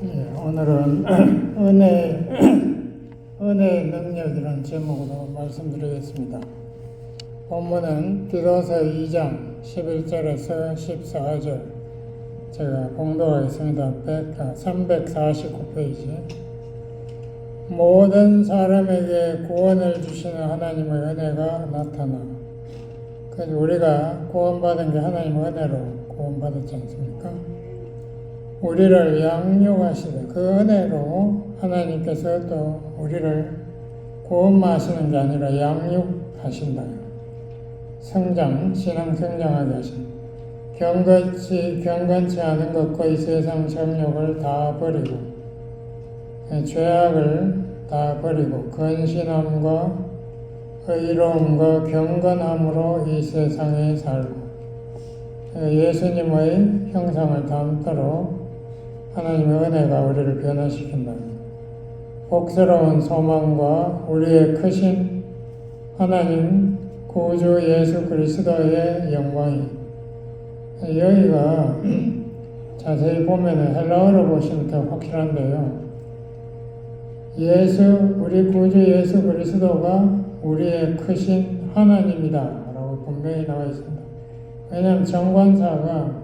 오늘은 은혜의 능력이라는 제목으로 말씀드리겠습니다. 본문은 디도서 2장 11절에서 14절, 제가 봉독하겠습니다. 349페이지. 모든 사람에게 구원을 주시는 하나님의 은혜가 나타나. 그래서 우리가 구원받은 게 하나님의 은혜로 구원받았지 않습니까? 우리를 양육하시되 그 은혜로 하나님께서 또 우리를 구원만 하시는 게 아니라 양육하신다. 신앙 성장하게 하신다. 경건치 않은 것과 이 세상 정욕을 다 버리고, 죄악을 다 버리고 근신함과 의로움과 경건함으로 이 세상에 살고 예수님의 형상을 담도록 하나님의 은혜가 우리를 변화시킨다. 복스러운 소망과 우리의 크신 하나님 구주 예수 그리스도의 영광이, 여기가 자세히 보면 헬라어로 보시면 더 확실한데요. 우리 구주 예수 그리스도가 우리의 크신 하나님이다 라고 분명히 나와 있습니다. 왜냐하면 정관사가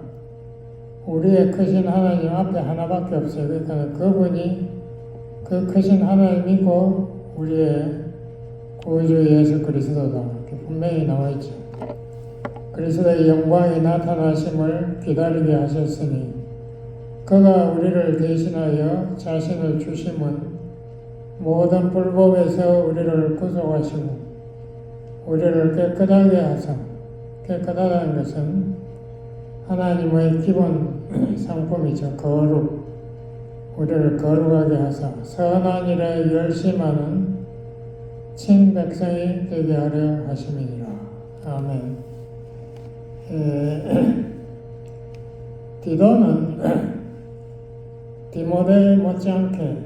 우리의 크신 하나님 앞에 하나밖에 없어요. 그러니까 그분이 그 크신 하나님이고 우리의 구주 예수 그리스도다 이렇게 분명히 나와 있죠. 그리스도의 영광이 나타나심을 기다리게 하셨으니 그가 우리를 대신하여 자신을 주심은 모든 불법에서 우리를 구속하시고 우리를 깨끗하게 하사, 깨끗하다는 것은 하나님의 기본 상품이죠. 거룩. 우리를 거룩하게 하사 선한 일에 열심하는 친백성이 되게 하려 하심이니라. 아멘. 디도는 디모데 못지않게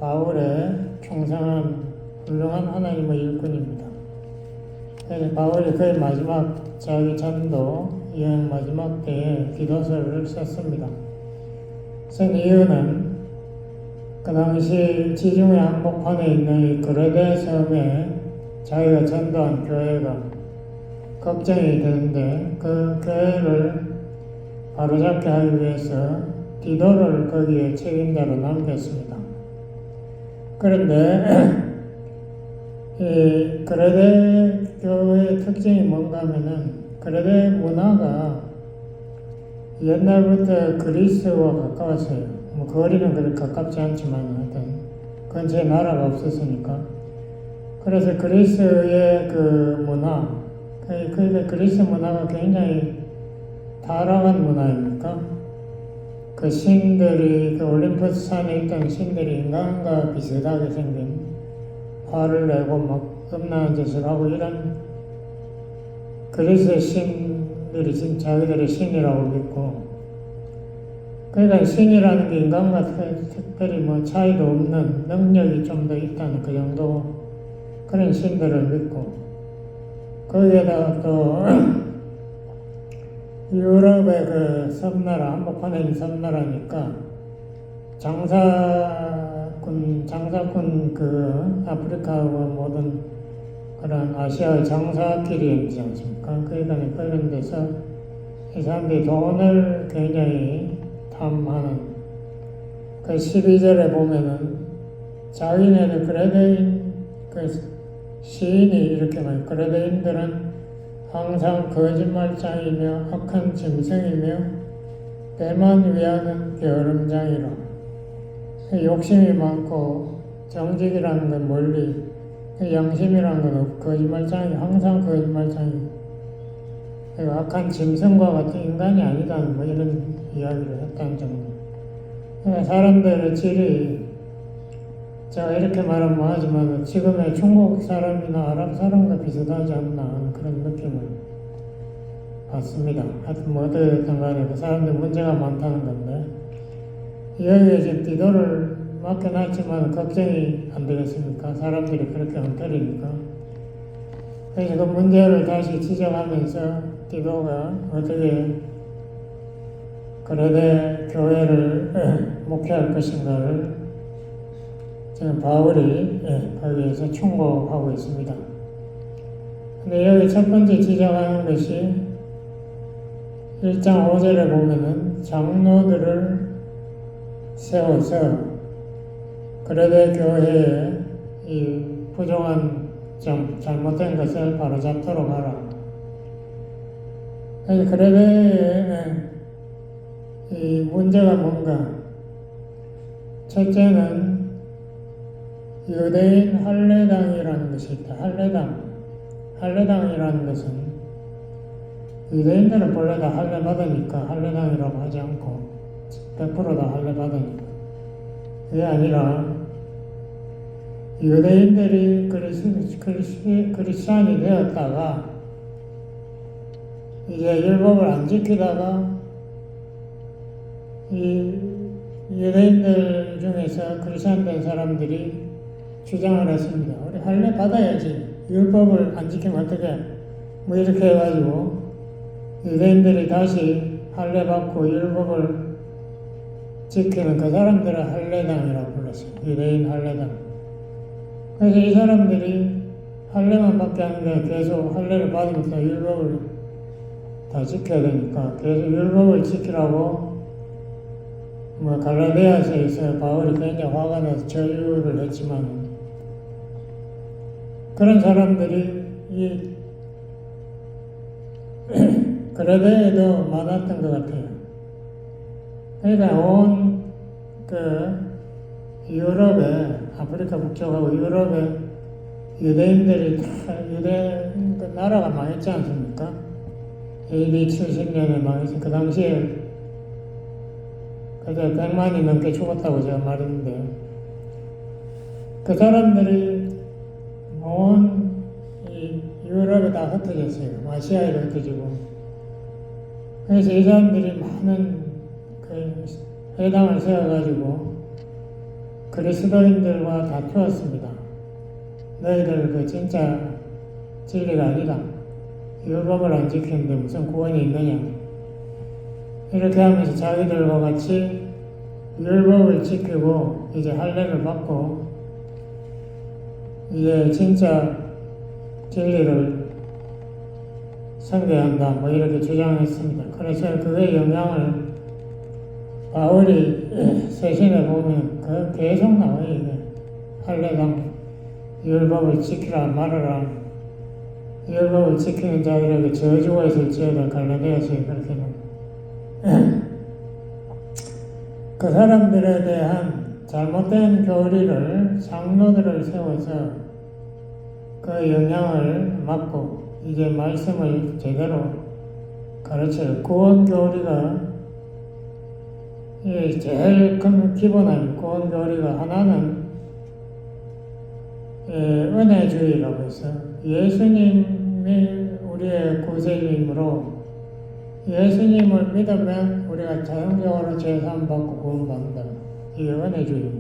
바울의 충성한 훌륭한 하나님의 일꾼입니다. 바울이 거의 마지막 자기 전도 여행 마지막 때에 디도서를 썼습니다. 쓴 이유는 그 당시 지중해 한복판에 있는 이 그레데 섬에 자기가 전도한 교회가 걱정이 되는데 그 교회를 바로잡게 하기 위해서 디도를 거기에 책임자로 남겼습니다. 그런데 이 그레데 교회의 특징이 뭔가 하면은 그레데 문화가 옛날부터 그리스와 가까웠어요. 거리는 그렇게 가깝지 않지만 하여튼 근처에 나라가 없었으니까. 그래서 그리스의 그 문화, 그러니까 그리스 문화가 굉장히 타락한 문화입니까? 그 신들이, 그 올림푸스 산에 있던 신들이 인간과 비슷하게 생긴 화를 내고 막 음란한 짓을 하고 이런 그리스의 신들이 진짜 자기들의 신이라고 믿고, 그러니까 신이라는 게 인간과 특별히 뭐 차이도 없는 능력이 좀 더 있다는 그 정도 그런 신들을 믿고, 거기에다가 또 유럽의 그 섬나라, 한복판에 있는 섬나라니까 장사꾼 그 아프리카하고 모든 그런 아시아의 장사길이 있지 않습니까? 그러니까 그런 데서 이 사람들이 돈을 굉장히 탐하는, 그 12절에 보면은 자기네들 그레데인 그 시인이 이렇게 말해요. 그레데인들은 항상 거짓말장이며 악한 짐승이며 때만 위하는 게으름장이라. 욕심이 많고 정직이라는 건 멀리, 양심이라는 건 없고 거짓말장이, 항상 거짓말장이, 악한 짐승과 같은 인간이 아니다는 뭐 이런 이야기를 했다는 정도. 그러니까 사람들의 질이, 제가 이렇게 말하면 뭐하지만 지금의 중국 사람이나 아랍 사람과 비슷하지 않나 하는 그런 느낌을 받습니다. 하여튼 뭐 어떻든 간에 그 사람들 문제가 많다는 건데, 여기에 지금 디도를 맡겨놨지만 걱정이 안 되겠습니까? 사람들이 그렇게 엉터리니까. 그래서 그 문제를 다시 지적하면서 디도가 어떻게 그레데 교회를 목회할 것인가를 지금 바울이 거기에서 충고하고 있습니다. 근데 여기 첫 번째 지적하는 것이 1장 5절에 보면은 장로들을 세워서 그레데 교회에 이 부정한 점, 잘못된 것을 바로잡도록 하라. 그레데의 이 문제가 뭔가? 첫째는 유대인 할례당이라는 것이 있다. 할례당이라는 것은 유대인들은 본래 다 할례 받으니까 할례당이라고 하지 않고 100%다 할례 받으니까. 그게 아니라 유대인들이 그리스도인이 되었다가 이제 율법을 안 지키다가 이 유대인들 중에서 그리스도인 된 사람들이 주장을 했습니다. 우리 할례 받아야지. 율법을 안 지키면 어떡해? 뭐 이렇게 해가지고 유대인들이 다시 할례 받고 율법을 지키는 그 사람들을 할례당이라고 불렀어요. 유대인 할례당. 그래서 이 사람들이 할례만 받게 하는 게 계속 할례를 받으면서 율법을 다 지켜야 되니까 계속 율법을 지키라고 뭐 갈라디아서에서 바울이 굉장히 화가 나서 저주를 했지만 그런 사람들이 이 그레데에도 많았던 것 같아요. 그러니까 온 유럽에 아프리카 북쪽하고 유럽에 유대인들이 다 유대인 나라가 망했지 않습니까? AD 70년에 망해서 그 당시에 그때 100만이 넘게 죽었다고 제가 말했는데 그 사람들이 온 유럽에 다 흩어졌어요. 아시아에도 흩어지고. 그래서 이 사람들이 많은 회당을 세워가지고 그리스도인들과 다투었습니다. 너희들 진짜 진리가 아니다. 율법을 안 지키는데 무슨 구원이 있느냐. 이렇게 하면서 자기들과 같이 율법을 지키고 이제 할례를 받고 이제 진짜 진리를 선교한다. 뭐 이렇게 주장했습니다. 그래서 그의 영향을 바울이 서신에 보면 계속 나와요. 이게 할례당 율법을 지키라 말하라. 율법을 지키는 자들에게 저주가 있을지어다. 갈라디아서에 그렇게 그 사람들에 대한 잘못된 교리를 장로들을 세워서 그 영향을 막고 이제 말씀을 제대로 가르쳐요. 구원 교리가 제일 큰 기본은 구원 교리가 하나는 은혜주의라고 해서 예수님이 우리의 구세주이므로 예수님을 믿으면 우리가 자연적으로 죄사함 받고 구원받는다. 이게 은혜주의.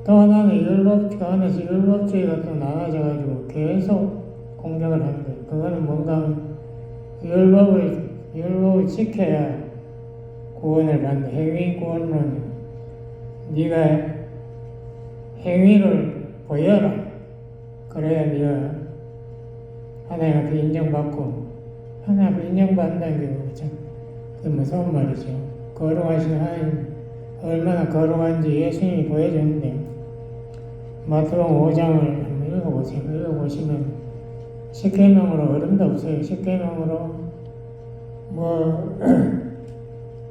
또 하나는 율법, 그 안에서 율법주의가 또 나눠져가지고 계속 공격을 하는 거예요. 그거는 뭔가 하면 율법을 지켜야 구원을 받는 행위 구원론. 네가 행위를 보여라. 그래야 네가 하나님 앞에 인정받고 하나님 앞에 인정받는다는 게 참 무서운 말이죠. 거룩하신 하나님 얼마나 거룩한지 예수님이 보여줬는데 마태복음 5장을 한번 읽어보세요. 읽어보시면 10계명으로 어른도 없어요. 10계명으로 뭐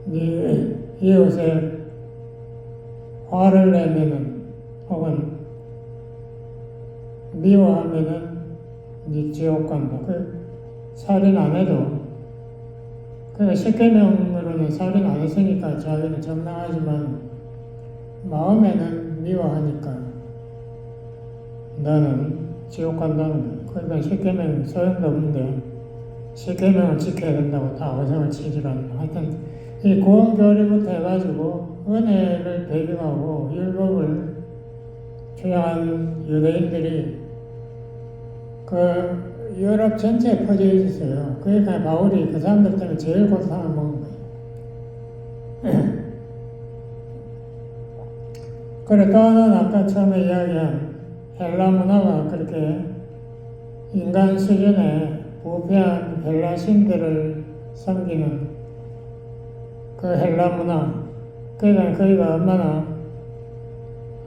네 이웃에 화를 내면은 혹은 미워하면은 네 지옥 간다. 살인 안 해도 그러니까 10계명으로는 살인 안 했으니까 자기는 정당하지만 마음에는 미워하니까 나는 지옥 간다는 거예요. 그러니까 10계명 소용도 없는데 10계명을 지켜야 된다고 다 어성을 치질 않는. 하여튼 이 구원교리부터 해가지고 은혜를 배경하고 율법을 주장하는 유대인들이 유럽 전체에 퍼져 있었어요. 그러니까 바울이 그 사람들 때문에 제일 고통을 먹은 거예요. 그래 또 하나는 아까 처음에 이야기한 헬라 문화가 그렇게 인간 수준의 부패한 헬라 신들을 섬기는 그 헬라 문화, 그러니까 거기가 얼마나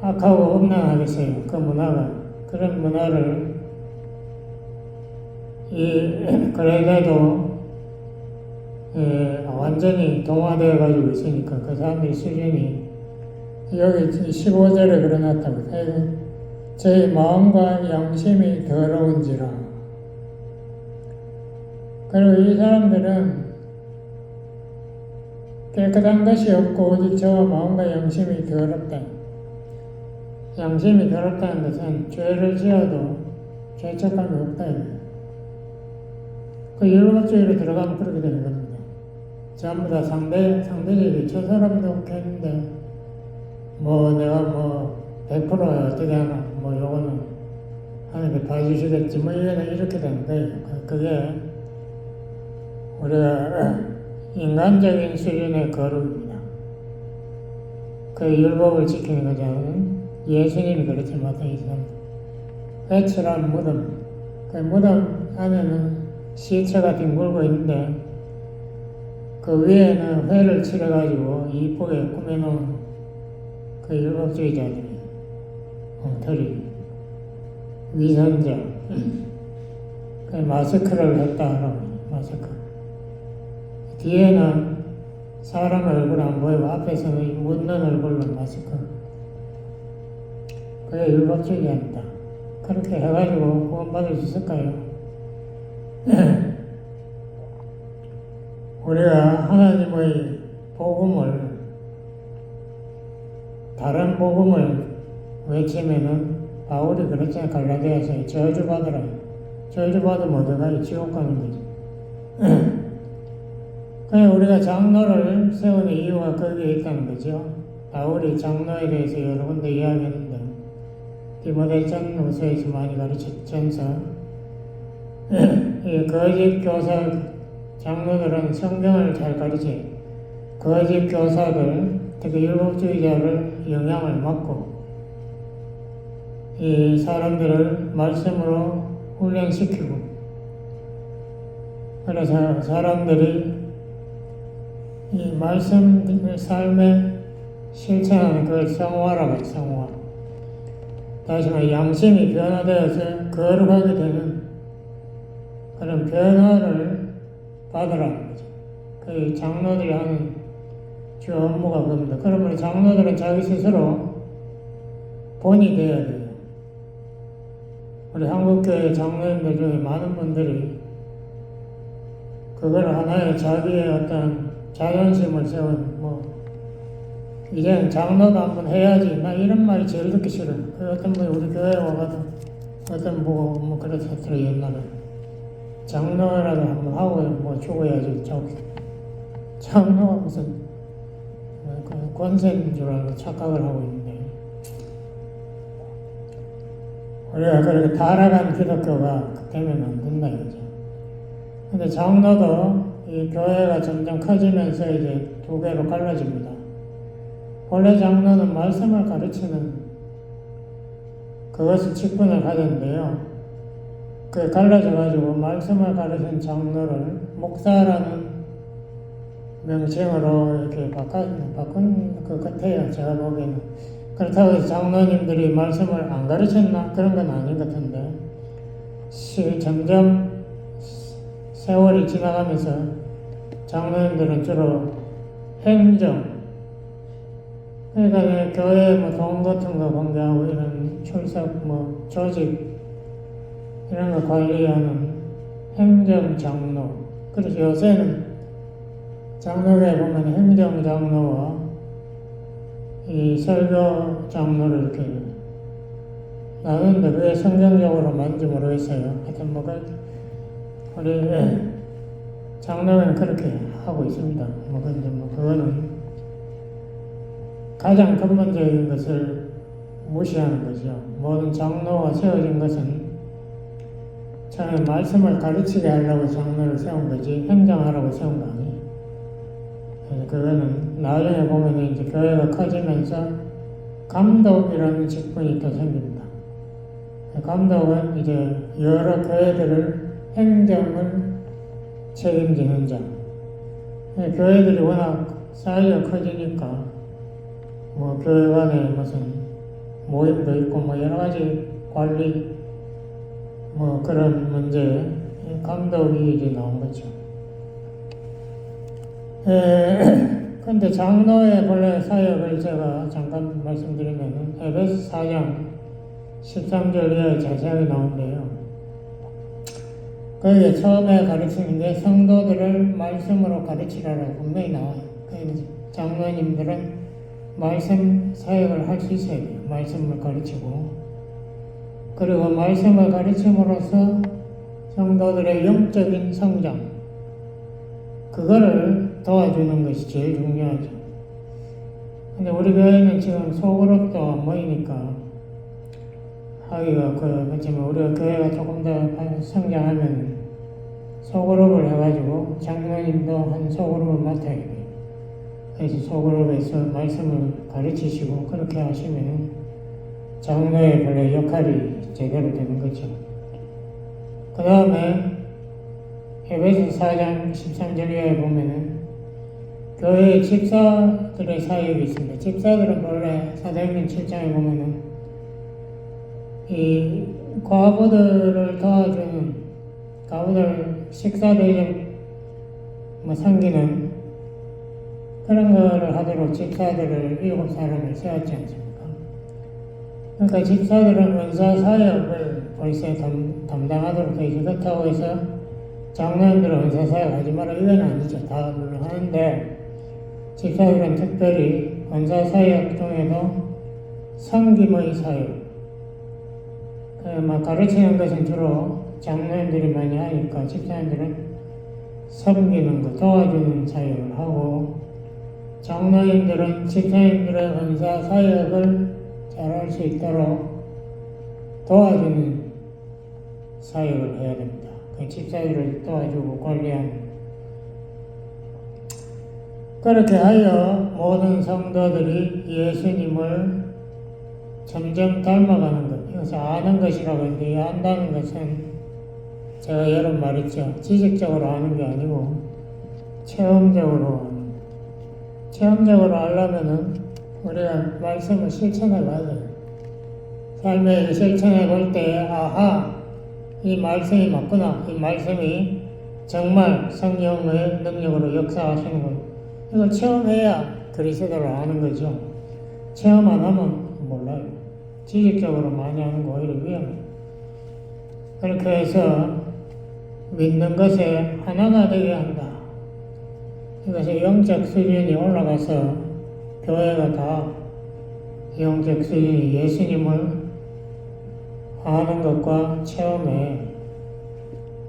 악하고 음란하겠어요. 그 문화가. 그런 문화를 그래도 완전히 동화되어 가지고 있으니까 그 사람들의 수준이 여기 15절에 그려놨다고. 저희 마음과 양심이 더러운지라. 그리고 이 사람들은 깨끗한 것이 없고 오직 저 마음과 양심이 더럽다. 양심이 더럽다는 것은 죄를 지어도 죄책감이 없다. 그 율법주의로 들어가면 그렇게 되는 겁니다. 전부 다 상대적이 저 사람도 없겠는데 내가 100% 어떻게 하나 요거는 하나님께 봐주시겠지 이렇게 되는 거예요. 그게 우리가 인간적인 수준의 거룩입니다. 그 율법을 지키는 거잖아요. 예수님이 그렇게 마땅히지만 회칠한 무덤, 그 무덤 안에는 시체가 뒹굴고 있는데 그 위에는 회를 칠해가지고 이쁘게 꾸며놓은 그 율법주의자들이 엉터리 위선자 그 마스크를 했다 하라고. 마스크 뒤에는 사람 얼굴 안 보이고 앞에서는 웃는 얼굴로 마스크. 그게 율법주의자입니다. 그렇게 해가지고 구원받을 수 있을까요? 우리가 하나님의 복음을 다른 복음을 외치면은 바울이 그랬잖아요. 갈라디아서에 저주받으라. 저주받으면 어디가요? 지옥 가는 거지. 그냥 우리가 장로를 세우는 이유가 거기에 있다는 거죠. 바울이 장로에 대해서 여러 군데 이야기했는데 디모데전후서에서 많이 가르쳤전서 이 거짓 교사 장로들은 성경을 잘 가르쳐요. 거짓 교사들, 특히 율법주의자를 영향을 받고 이 사람들을 말씀으로 훈련시키고 그래서 사람들이 이 말씀 삶에 실천하는 그걸 성화라고 해요. 성화. 다시 말해 양심이 변화되어서 거룩하게 되는 그런 변화를 받으라는 거죠. 그 장로들이 하는 주 업무가 그겁니다. 그러면 장로들은 자기 스스로 본이 되어야 돼요. 우리 한국교회 장로님들 중에 많은 분들이 그걸 하나의 자기의 어떤 자존심을 세운 이제는 장로도 한번 해야지. 나 이런 말이 제일 듣기 싫어. 어떤 분이 우리 교회에 와가지고 어떤 그랬었더라 옛날에. 장로라도 한번 하고 죽어야지. 장로가 무슨 권세인 줄 알고 착각을 하고 있는데 우리가 그렇게 타락한 기독교가 되면 안 된다 이거죠. 근데 장로도 이 교회가 점점 커지면서 이제 두 개로 갈라집니다. 본래 장로는 말씀을 가르치는 그것을 직분을 가졌는데요. 그 갈라져가지고 말씀을 가르치는 장로를 목사라는 명칭으로 이렇게 바꾼 것 같아요. 제가 보기에는. 그렇다고 해서 장로님들이 말씀을 안 가르쳤나? 그런 건 아닌 것 같은데 점점 세월이 지나가면서 장로님들은 주로 행정, 그러니까 교회 돈 같은 거 관계하고 이런 출석 조직 이런 거 관리하는 행정장로. 그래서 요새는 장로교에 보면 행정장로와 이 설교장로를 이렇게 나누는데 그게 성경적으로 맞는지 모르겠어요. 하여튼 우리 장로는 그렇게 하고 있습니다. 근데 그거는 가장 근본적인 것을 무시하는 거죠. 모든 장로가 세워진 것은 처음에 말씀을 가르치게 하려고 장로를 세운 거지 행정하라고 세운 거 아니에요. 그거는 나중에 보면 이제 교회가 커지면서 감독이라는 직분이 또 생깁니다. 감독은 이제 여러 교회들을 행정을 책임지는 자. 교회들이 워낙 사이가 커지니까 뭐 교회 간에 무슨 모임도 있고 뭐 여러 가지 관리 뭐 그런 문제에 감독이 이제 나온 거죠. 근데 장로의 본래 사역을 제가 잠깐 말씀드리면은 에베소 4장 13절 이하에 자세하게 나오는데요. 거기에 처음에 가르치는 게 성도들을 말씀으로 가르치라라고 분명히 나와요. 장로님들은 말씀 사역을 할 수 있어야 돼요. 말씀을 가르치고. 그리고 말씀을 가르침으로써 성도들의 영적인 성장, 그거를 도와주는 것이 제일 중요하죠. 근데 우리 교회는 지금 소그룹도 안 모이니까 하기가 그렇지만 우리가 교회가 조금 더 성장하면 소그룹을 해가지고 장로님도 한 소그룹을 맡아야 돼요. 그래서 소그룹에서 말씀을 가르치시고 그렇게 하시면 장로의 본래 역할이 제대로 되는 거죠. 그 다음에 에베소 4장 13절 이하에 보면은 교회 집사들의 사역이 있습니다. 집사들은 본래 사도행전 7장에 보면은 이 과부들을 도와주는, 과부들 식사 대접 뭐 섬기는 그런 거를 하도록 집사들을 7사람을 세웠지 않습니까? 그러니까 집사들은 은사 사역을 벌써 담당하도록 되어 있죠. 그렇다고 해서 장로님들은 은사 사역 하지 마라 이건 아니죠. 다 물론 하는데 집사들은 특별히 은사 사역 중에도 섬김의 사역, 가르치는 것은 주로 장로님들이 많이 하니까 집사님들은 섬기는 것, 도와주는 사역을 하고 장로님들은 집사님들의 은사 사역을 잘할 수 있도록 도와주는 사역을 해야 됩니다. 그 집사들을 도와주고 관리하는. 그렇게 하여 모든 성도들이 예수님을 점점 닮아가는 것. 이것을 아는 것이라고 하는데, 이 안다는 것은 제가 여러 번 말했죠. 지식적으로 아는 게 아니고 체험적으로 하려면은 우리가 말씀을 실천해 봐야 돼요. 삶에 실천해 볼 때, 아하, 이 말씀이 맞구나. 이 말씀이 정말 성령의 능력으로 역사하시는 거. 이걸 체험해야 그리스도를 아는 거죠. 체험 안 하면 몰라요. 지식적으로 많이 하는 거 오히려 위험해요. 그렇게 해서 믿는 것에 하나가 되게 한다. 이것이 영적 수준이 올라가서 교회가 다 영적 수준이 예수님을 아는 것과 체험에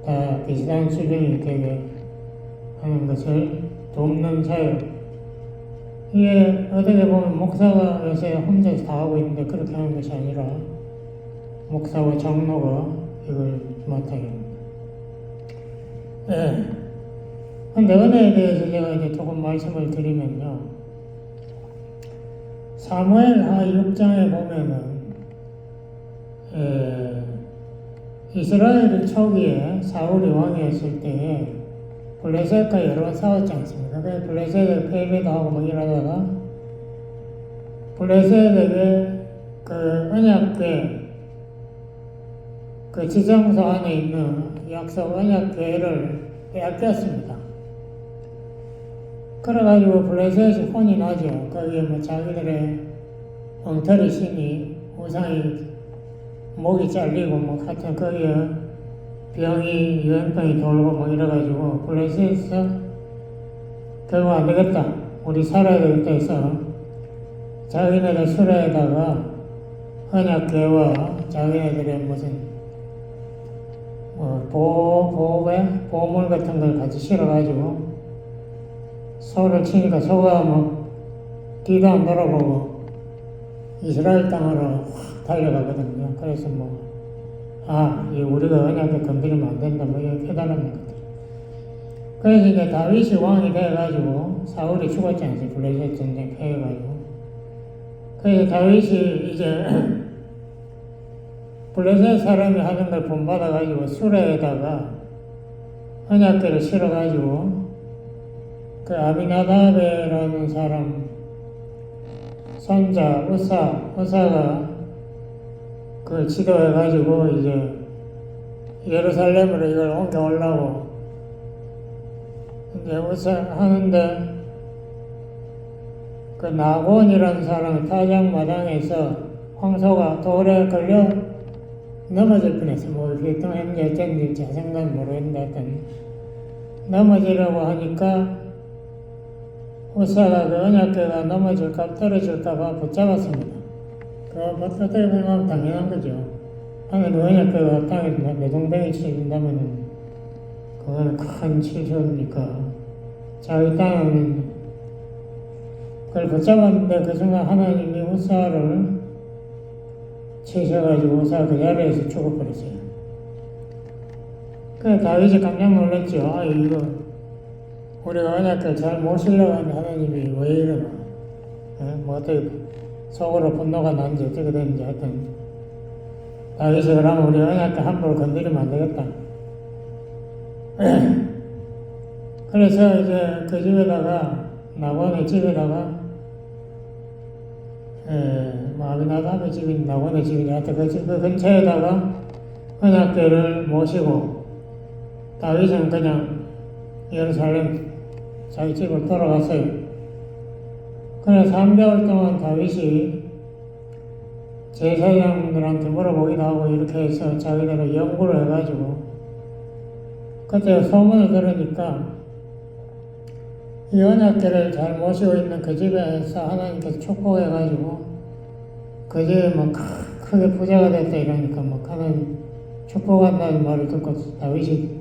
다 비슷한 수준이 되게 하는 것을 돕는 사역. 이게 어떻게 보면 목사가 요새 혼자서 다 하고 있는데 그렇게 하는 것이 아니라 목사와 장로가 이걸 맡아야 합니다. 예. 근데 은혜에 대해서 제가 이제 조금 말씀을 드리면요. 사무엘하 6장에 보면은 이스라엘이 초기에 사울이 왕이었을 때에 블레셋과 여러 번 싸웠지 않습니까? 그래서 블레셋을 패배도 하고 뭐 이러다가 블레셋에게 그 언약궤, 그 지성소 안에 있는 약속 언약궤를 빼앗겼습니다. 그래가지고 블레셋이 혼이 나죠. 거기에 뭐 자기들의 엉터리 신이 우상이 목이 잘리고 뭐 하여튼 거기에 병이 유행병이 돌고 뭐 이래가지고 블레셋에서 결국 안 되겠다, 우리 살아야 되겠다 해서 자기네들 수레에다가 언약궤와 자기네들의 무슨 보물 같은 걸 같이 실어가지고 소를 치니까 소가 뭐 뒤도 안 돌아보고 이스라엘 땅으로 확 달려가거든요. 그래서 우리가 언약궤 건드리면 안 된다, 뭐 이렇게 해달라는 것들. 그래서 이제 다윗이 왕이 돼가지고 사울이 죽었지 않습니까? 블레셋 전쟁 패해가지고. 그래서 다윗이 이제 블레셋 사람이 하는 걸 본받아가지고 수레에다가 언약궤를 실어가지고 그 아비나답이라는 사람 손자 우사가 그걸 지도해가지고 이제 예루살렘으로 이걸 옮겨오려고 이제 하는데 그 나곤이라는 사람이 타작마당에서 황소가 돌에 걸려 넘어질 뻔했어. 뭐 휘통했는지 어쩐지 자세한 모르겠는데 하여튼 넘어지려고 하니까 우사가 그 언약궤가 넘어질까 떨어질까봐 붙잡았습니다. 그거 어떻게 보면 당연한 거죠. 하늘 언약궤가 땅에 내동댕이 치는다면은 그거는 큰 실수니까 자기 땅은 그걸 붙잡았는데 그 순간 하나님이 우사를 치셔가지고 우사가 그 자리에서 죽어버렸어요. 그래서 다윗이 깜짝 놀랐죠. 아 이거 우리가 언약궤를 잘 모시려고 하는 하나님이 왜 이러나. 뭐 어떻게 속으로 분노가 난지 어떻게 되는지 하여튼 다윗이 그러면 우리 언약궤 함부로 건드리면 안 되겠다. 그래서 이제 그 집에다가 나곤의 집에다가 아비나답의 집인 나곤의 집이니 하여튼 그 근처에다가 언약궤를 모시고 다윗은 그냥 예루살렘 자기 집을 돌아갔어요. 그래서 3개월 동안 다윗이 제사장들한테 물어보기도 하고 이렇게 해서 자기들은 연구를 해가지고 그때 소문을 들으니까 이 언약궤를 잘 모시고 있는 그 집에서 하나님께서 축복해가지고 그 집에 막 크게 부자가 됐다 이러니까 막 하나님 축복한다는 말을 듣고 다윗이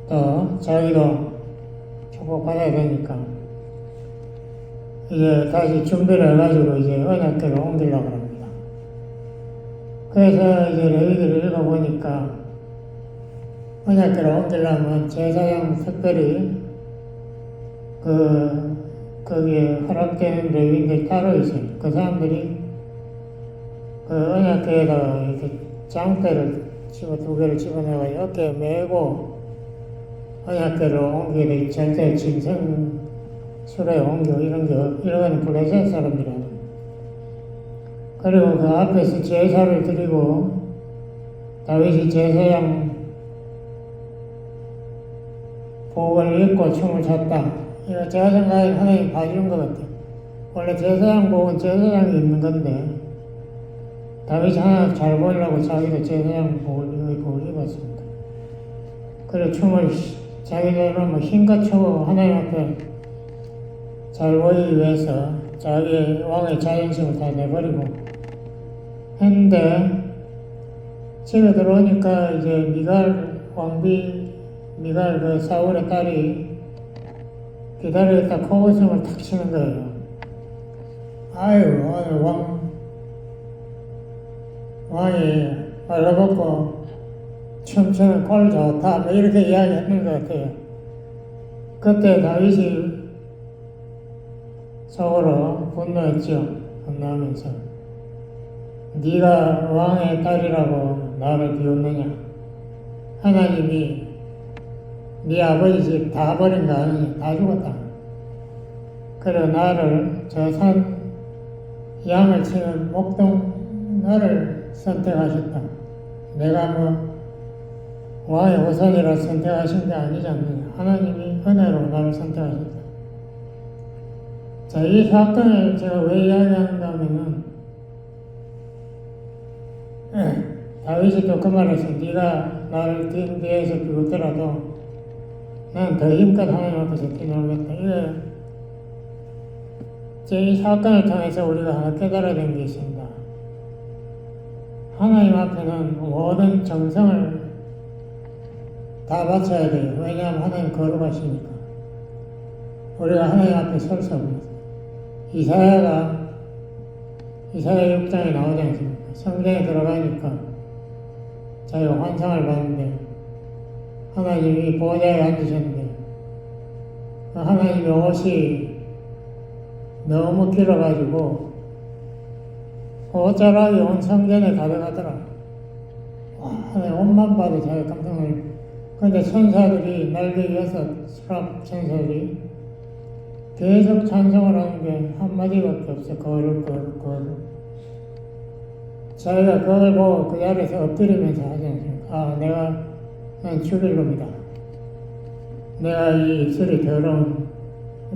또 자기도 축복받아야 되니까 이제 다시 준비를 해가지고 이제 언약궤를 옮기려고 합니다. 그래서 이제 레위기를 읽어보니까 언약궤를 옮기려면 제사장 특별히 거기에 허락되는 레위인들이 따로 있어요. 그 사람들이 그 언약궤에다가 이렇게 장대를 두 개를 집어내가 어깨에 메고 언약궤를 옮기게 돼. 절대 짐승 수레에 옮겨 이런 거는 블레셋 사람들이에요. 그리고 그 앞에서 제사를 드리고 다윗이 제사장 복을 입고 춤을 췄다. 이거 제가 생각에 하나님 봐주는 것 같아요. 원래 제사장 복은 제사장이 입는 건데 다윗이 하나 잘 보이려고 자기도 제사장 복을 입었습니다. 그래 춤을 자기대로 뭐 힘껏 추고 하나님 앞에 잘 보이기 위해서 자기의 왕의 자존심을 다 내버리고 했는데 집에 들어오니까 이제 미갈 그 사울의 딸이 기다리겠다 코웃음을 탁 치는 거예요. 아유 오늘 왕이 말라벗고 춤추는 꼴 좋다 뭐 이렇게 이야기했는 것 같아요. 그때 다윗이 속으로 분노했죠. 분노하면서 네가 왕의 딸이라고 나를 비웃느냐. 하나님이 네 아버지 집 다 버린 거 아니냐. 다 죽었다. 그리고 나를 저 산 양을 치는 목동 나를 선택하셨다. 내가 뭐 왕의 후손이라 선택하신 게 아니지 않느냐. 하나님이 은혜로 나를 선택하셨다. 자, 이 사건을 제가 왜 이야기하는가 하면은 다윗이 또 그 말에서 네가 나를 뒤에서 비웃더라도 나는 더 힘껏 하나님 앞에서 뛰놀겠다. 이 사건을 통해서 우리가 하나 깨달아야 되는 게 있습니다. 하나님 앞에는 모든 정성을 다 바쳐야 돼요. 왜냐하면 하나님 거룩하시니까. 우리가 하나님 앞에 설 수 없습니다. 이사야 6장에 나오지 않습니까? 성경에 들어가니까 자기가 환상을 봤는데 하나님이 보좌에 앉으셨는데 하나님의 옷이 너무 길어가지고 옷자락이 온 성전에 가져가더라. 와, 하나님 옷만 봐도 자기 깜짝 놀랐어. 근데 천사들이 날개 6 수락 천사들이 계속 찬송을 하는 게 한마디밖에 없어. 거룩. 자기가 그걸 보고 그 자리에서 엎드리면서 하지 않습니까? 난 죽일 놈이다. 내가 이 입술이 더러운,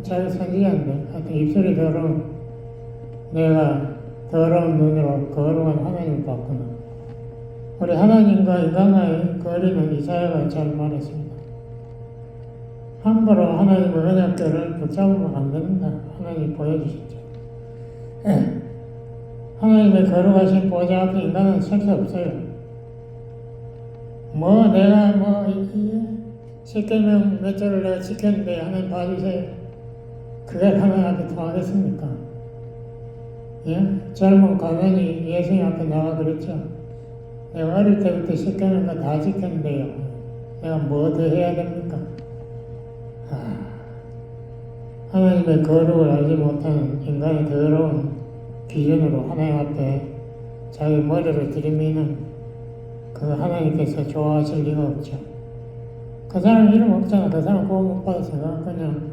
자기 선지자인데, 하여튼 입술이 더러운, 내가 더러운 눈으로 거룩한 하나님을 봤구나. 우리 하나님과 인간과의 거리는 이사야가 잘 말했습니다. 함부로 하나님의 언약궤를 붙잡으면 안 된다. 하나님이 보여주셨죠. 하나님의 거룩하신 보좌 앞에 인간은 설 수 없어요. 내가 십계명 몇 절을 내가 지켰는데 하나님 봐주세요. 그게 하나님 앞에 통하겠습니까? 예? 젊은 가난이 예수님 앞에 나와 그랬죠. 내가 어릴 때부터 십계명 다 지켰는데요. 내가 뭐 더 해야 됩니까? 하나님의 거룩을 알지 못하는 인간의 더러운 기준으로 하나님 앞에 자기 머리를 들이미는 그 하나님께서 좋아하실 리가 없죠. 그 사람 이름 없잖아. 그 사람 구원 못 받았어요. 그냥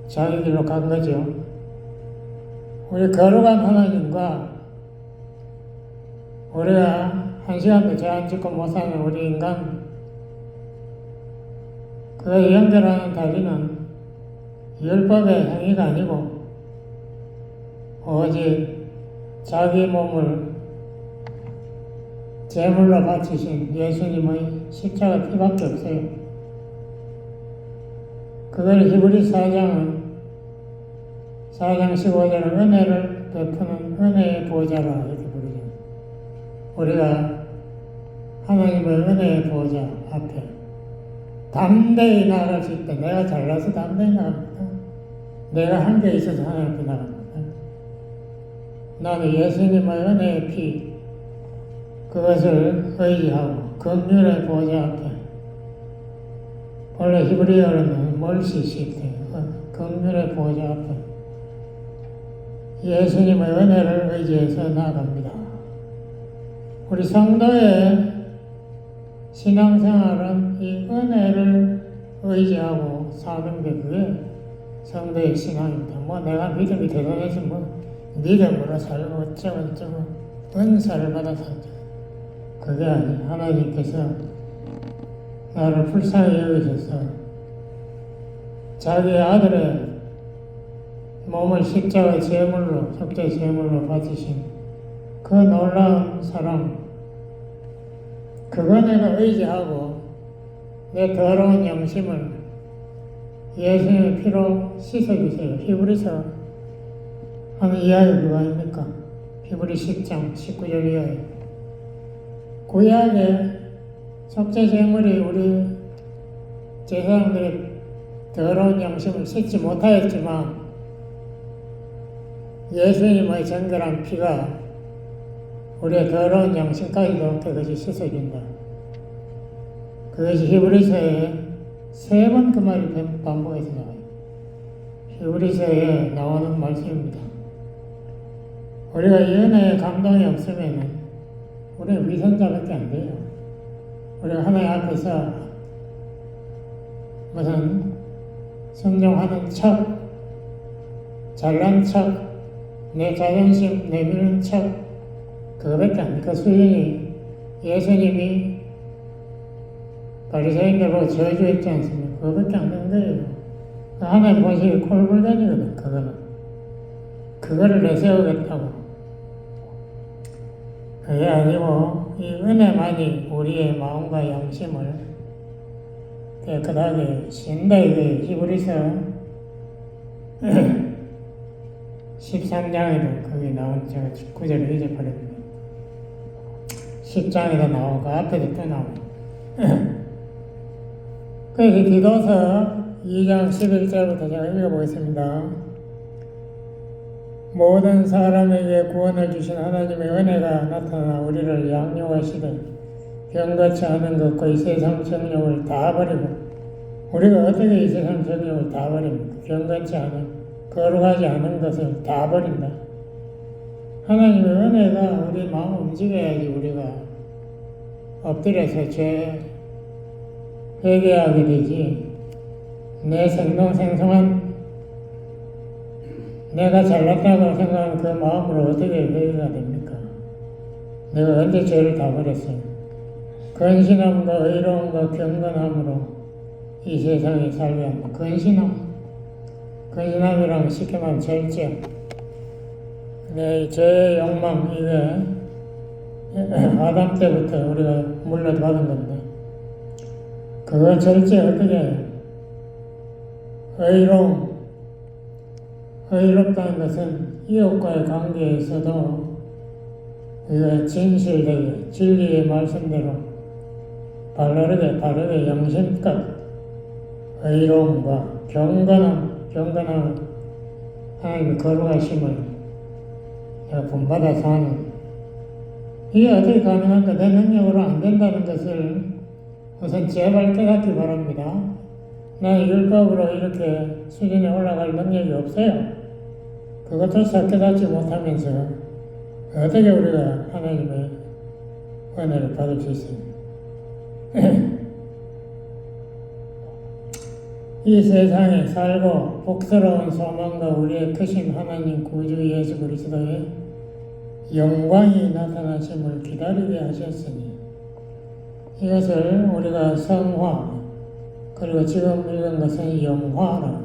자기 길로 간 거죠. 우리 거룩한 하나님과 우리가 한 시간도 제한 짓고 못 사는 우리 인간, 그 연결하는 다리는 율법의 행위가 아니고 오직 자기 몸을 제물로 바치신 예수님의 십자가 피밖에 없어요. 그걸 히브리 4장 15절은 은혜를 베푸는 은혜의 보좌라 이렇게 부르죠. 우리가 하나님의 은혜의 보좌 앞에 담대히 나아갈 수 있다. 내가 잘나서 담대히 나갑니다. 내가 한 게 있어서 하나님 앞에 나갑니다. 나는 예수님의 은혜의 피, 그것을 의지하고 긍휼의 보좌 앞에, 원래 히브리어로는 멀시시트, 긍휼의 보좌 앞에 예수님의 은혜를 의지해서 나아갑니다. 우리 성도의 신앙생활은 이 은혜를 의지하고 사는 게 그게 성도의 신앙입니다. 내가 믿음이 대단해서 믿음으로 살고 어쩌고 은사를 받아서 그게 아니에요. 하나님께서 나를 불쌍히 여기셔서 자기 아들의 몸을 십자가의 제물로, 속죄의 제물로 바치신 그 놀라운 사랑, 그거 내가 의지하고 내 더러운 영심을 예수님의 피로 씻어주세요. 히브리서 하는 이야기 그거 아닙니까? 히브리 10장 19절 이하에 구약의 속죄 제물이 우리 제사장들의 더러운 영심을 씻지 못하였지만 예수님의 정결한 피가 우리의 더러운 영심까지도 그것이 씻어준다. 그것이 히브리서에 3번 그 말이 반복해서 나와요. 히브리서에 나오는 말씀입니다. 우리가 이 은혜의 감동이 없으면 우리는 위선자밖에 안 돼요. 우리가 하나님 앞에서 무슨 성령하는 척, 잘난 척, 내 자존심 내미는 척, 그거밖에 안 돼. 그 수준이 예수님이 바리새인들 보고 저주했지 않습니까? 그거밖에 안 되는 거예요. 하나님 보시기 콜불견이거든, 그거는. 그거를 내세우겠다고. 그게 아니고, 이 은혜만이 우리의 마음과 양심을 깨끗하게 신다, 이게 히브리서 13장에도 거기 나온, 제가 9절을 잊어버렸는데, 10장에도 나오고, 앞에도 또 나오고. 그래서 디도서 2장 11절부터 제가 읽어보겠습니다. 모든 사람에게 구원을 주신 하나님의 은혜가 나타나 우리를 양육하시되 병같이 하는 것과 이 세상 정욕을 다 버리고 우리가 어떻게 이 세상 적용을 다 버립니까? 경건치 않은, 거룩하지 않은 것을 다 버린다. 하나님의 은혜가 우리 마음 움직여야지 우리가 엎드려서 죄 회개하게 되지. 내 생동생성한 내가 잘났다고 생각하는 그 마음으로 어떻게 회개가 됩니까? 내가 언제 죄를 다 버렸어요? 근신함과 의로움과 경건함으로 이 세상에 살게 한다. 근신함이란 쉽게 말하면 절제. 내 죄의 욕망, 이게 아담 때부터 우리가 물려받은 건데, 그거 절제 어떻게 해요? 의롭다는 것은 이웃과의 관계에서도 우리가 진실되게 진리의 말씀대로 바르게 영심껏 의로움과 경건함, 하나님의 거룩하심을 본받아서 하는, 이게 어떻게 가능한가? 내 능력으로 안 된다는 것을 우선 제발 깨닫기 바랍니다. 나는 율법으로 이렇게 수준에 올라갈 능력이 없어요. 그것조차 깨닫지 못하면서 어떻게 우리가 하나님의 은혜를 받을 수 있습니까? 이 세상에 살고 복스러운 소망과 우리의 크신 하나님 구주 예수 그리스도의 영광이 나타나심을 기다리게 하셨으니, 이것을 우리가 성화, 그리고 지금 읽은 것은 영화라.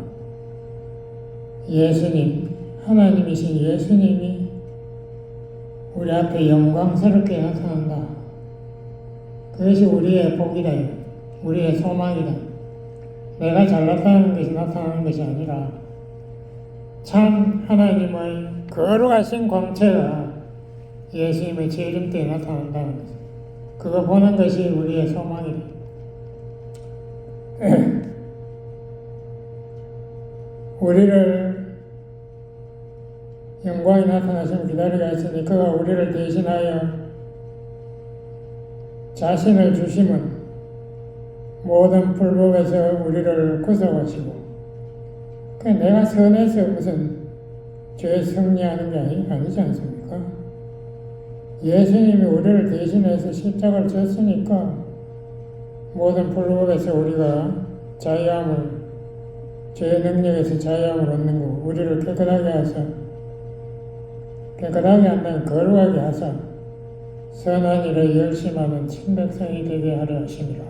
예수님, 하나님이신 예수님이 우리 앞에 영광스럽게 나타난다. 그것이 우리의 복이다. 우리의 소망이다. 내가 잘났다는 것이 나타나는 것이 아니라 참 하나님의 거룩하신 광채가 예수님의 재림 때에 나타난다는 것. 그거 보는 것이 우리의 소망이다. 우리를 영광이 나타나심을 기다리게 하시니 그가 우리를 대신하여 자신을 주심은 모든 불법에서 우리를 구속하시고, 내가 선해서 무슨 죄 승리하는 게 아니지 않습니까? 예수님이 우리를 대신해서 십자가를 졌으니까 모든 불법에서 우리가 자유함을, 죄의 능력에서 자유함을 얻는 거고, 우리를 깨끗하게 한다는 거룩하게 하사 선한 일에 열심하는 친백성이 되게 하려 하심이라.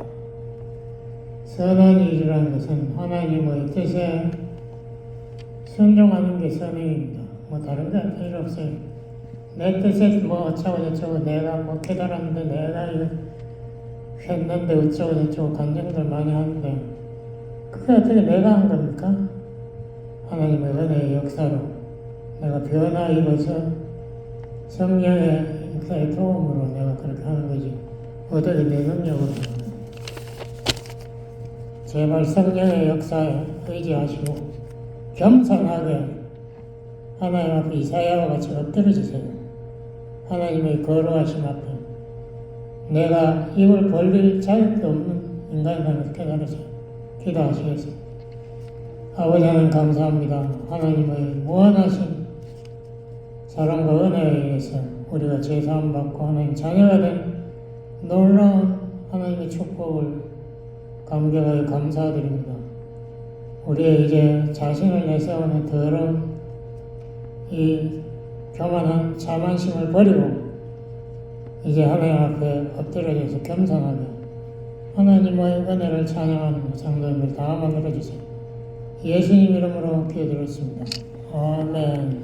선한 일이라는 것은 하나님의 뜻에 순종하는 게 선행입니다. 다른 게 필요 없어요. 내 뜻에 어쩌고 내가 깨달았는데 내가 이거 했는데 어쩌고 간증들 많이 하는데, 그게 어떻게 내가 한 겁니까? 하나님의 은혜의 역사로 내가 변화 입어서 성령의 역사의 도움으로 내가 그렇게 하는 거지. 어떻게 내 능력으로. 제발 성령의 역사에 의지하시고 겸손하게 하나님 앞에 이사야와 같이 엎드려주세요. 하나님의 거룩하심 앞에 내가 입을 벌릴 자격도 없는 인간이라는 것을 깨달으세요. 기도하시겠어요. 아버지 하나님 감사합니다. 하나님의 무한하신 사랑과 은혜에 의해서 우리가 죄사함 받고 하나님 자녀가 된 놀라운 하나님의 축복을 감격하여 감사드립니다. 우리의 이제 자신을 내세우는 더러운 이 교만한 자만심을 버리고 이제 하나님 앞에 엎드려져서 겸손하게 하나님의 은혜를 찬양하는 성도님들 다 만들어주세요. 예수님 이름으로 기도드렸습니다. 아멘.